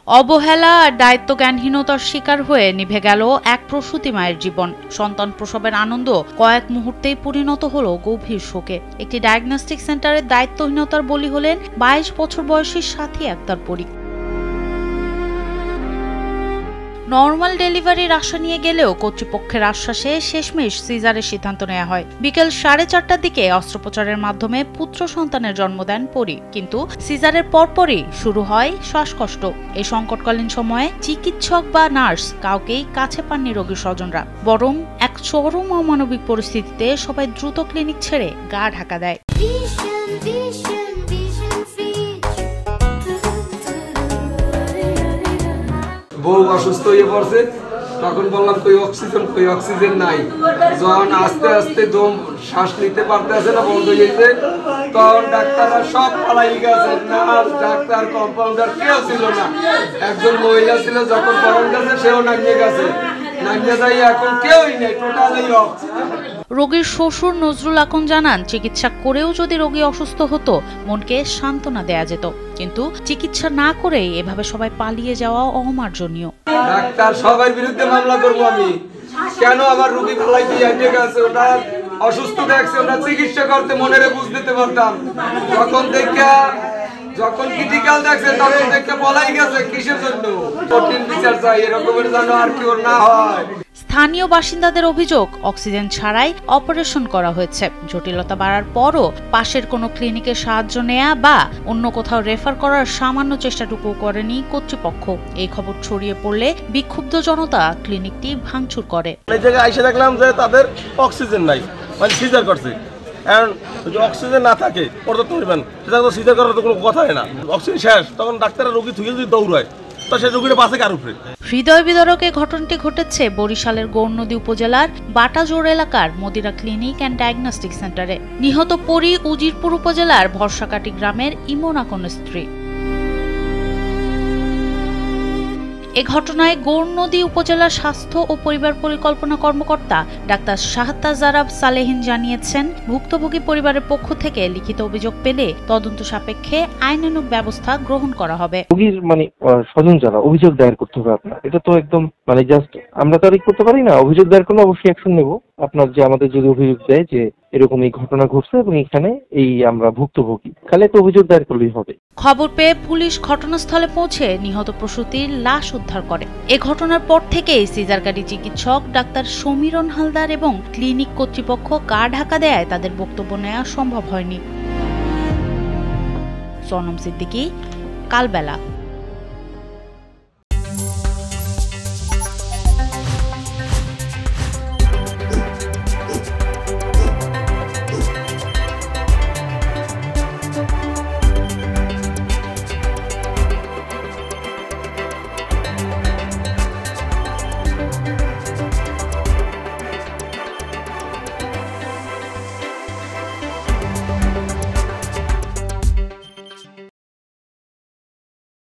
অবহেলা আর দায়িত্বজ্ঞানহীনতার শিকার হয়ে নিভে গেল এক প্রসূতি মায়ের জীবন। সন্তান প্রসবের আনন্দ কয়েক মুহূর্তেই পরিণত হলো গভীর শোকে। একটি ডায়াগনস্টিক সেন্টারের দায়িত্বহীনতার বলি হলেন 22 বছর বয়সী সাথী আক্তার পরী। নর্মাল ডেলিভারির আশা নিয়ে গেলেও কর্তৃপক্ষের আশ্বাসে শেষমেশ সিজারের সিদ্ধান্ত নেওয়া হয়। বিকেল 4:30টার দিকে অস্ত্রোপচারের মাধ্যমে পুত্র সন্তানের জন্ম দেন পরী, কিন্তু সিজারের পরপরই শুরু হয় শ্বাসকষ্ট। এই সংকটকালীন সময়ে চিকিৎসক বা নার্স কাউকেই কাছে পাননি রোগীর স্বজনরা, বরং এক চরম অমানবিক পরিস্থিতিতে সবাই দ্রুত ক্লিনিক ছেড়ে গা ঢাকা দেয়। বউ অসুস্থ হয়ে পড়ছে, তখন বললাম কই অক্সিজেন নাই। যখন আস্তে আস্তে দম শ্বাস নিতে পারতেছে না, বন্ধ হয়ে গেছে, তখন ডাক্তাররা সব পালাই গেছে। নার্স, ডাক্তার, কম্পাউন্ডার কেউ ছিল না। একজন মহিলা ছিল, যখন পরম গেছে সেও নামিয়ে গেছে, নামিয়ে যাই এখন কেউই নেই, টোটালি অফ। রোগীর শ্বশুর নজরুল আকন জানান, চিকিৎসা করেও যদি রোগী অসুস্থ হতো মনকে সান্ত্বনা দেয়া যেত, কিন্তু চিকিৎসা না করেই এভাবে সবাই পালিয়ে যাওয়া অমার্জনীয়। ডাক্তার সবার বিরুদ্ধে মামলা করব আমি। কেন আমার রোগী পালাই দিয়ে গেছে, ওটা অসুস্থ দেখছে, ওটা চিকিৎসা করতে মনেরে বুঝ দিতে পারতাম। যখন ক্রিটিক্যাল দেখছে তখন দেখে বলাই গেছে, কিসের জন্য? কঠিন বিচার চাই, এরকমের যেন আর কি ওর না হয়। স্থানীয় বাসিন্দাদের অভিযোগ, অক্সিজেন ছাড়াই অপারেশন করা হয়েছে। জটিলতা বাড়ার পরও পাশের কোনো ক্লিনিকের সাহায্য নেয়া বা অন্য কোথাও রেফার করার সামান্য চেষ্টাটুকু করেনি কর্তৃপক্ষ। এই খবর ছড়িয়ে পড়লে বিক্ষুব্ধ জনতা ক্লিনিকটি ভাঙচুর করে। এই জায়গায় এসে দেখলাম যে তাদের অক্সিজেন নাই, মানে সিজার করছে। এখন যদি অক্সিজেন না থাকে ওটা তো করবেন, সেটা তো সিজার করার তো কোনো কথাই না। অক্সিজেন শেষ, তখন ডাক্তাররা রোগী থুয়ে যদি দৌড়ায়, তো সেই রোগীটা বাঁচে কার উপরে? হৃদয় বিদারক এই ঘটনাটি ঘটেছে বরিশালের গৌরনদী উপজেলার বাটাজোর এলাকার মদিরা ক্লিনিক অ্যান্ড ডায়াগনস্টিক সেন্টারে। নিহত পরী উজিরপুর উপজেলার ভরসাকাটি গ্রামের ইমন আকনের স্ত্রী। এ ঘটনায় গৌরনদী উপজেলা স্বাস্থ্য ও পরিবার পরিকল্পনা কর্মকর্তা ডাক্তার শাহাত্তা জারাব সালেহিন জানিয়েছেন, ভুক্তভোগী পরিবারের পক্ষ থেকে লিখিত অভিযোগ পেলে তদন্ত সাপেক্ষে আইনানুগ ব্যবস্থা গ্রহণ করা হবে। রোগীর স্বজন যারা অভিযোগ দায়ের করতে হবে আপনার, এটা তো একদম জাস্ট আমরা তো আর করতে পারি না। অভিযোগ দায়ের করলে অবশ্যই অ্যাকশন নেব। আপনার যে আমাদের যদি অভিযোগ দেয় যে এরকম এই ঘটনা ঘটছে এবং এখানে আমরা ভুক্তভোগী, তাহলে তো অভিযোগ দায়ের করলেই হবে। খবর পেয়ে পুলিশ ঘটনাস্থলে পৌঁছে নিহত প্রসূতির লাশ উদ্ধার করে। এ ঘটনার পর থেকেই সিজারকারী চিকিৎসক ডাক্তার সমীরণ হালদার এবং ক্লিনিক কর্তৃপক্ষ গা ঢাকা দেয় তাদের বক্তব্য নেওয়া সম্ভব হয়নি। সোনম সিদ্দিকী, কালবেলা।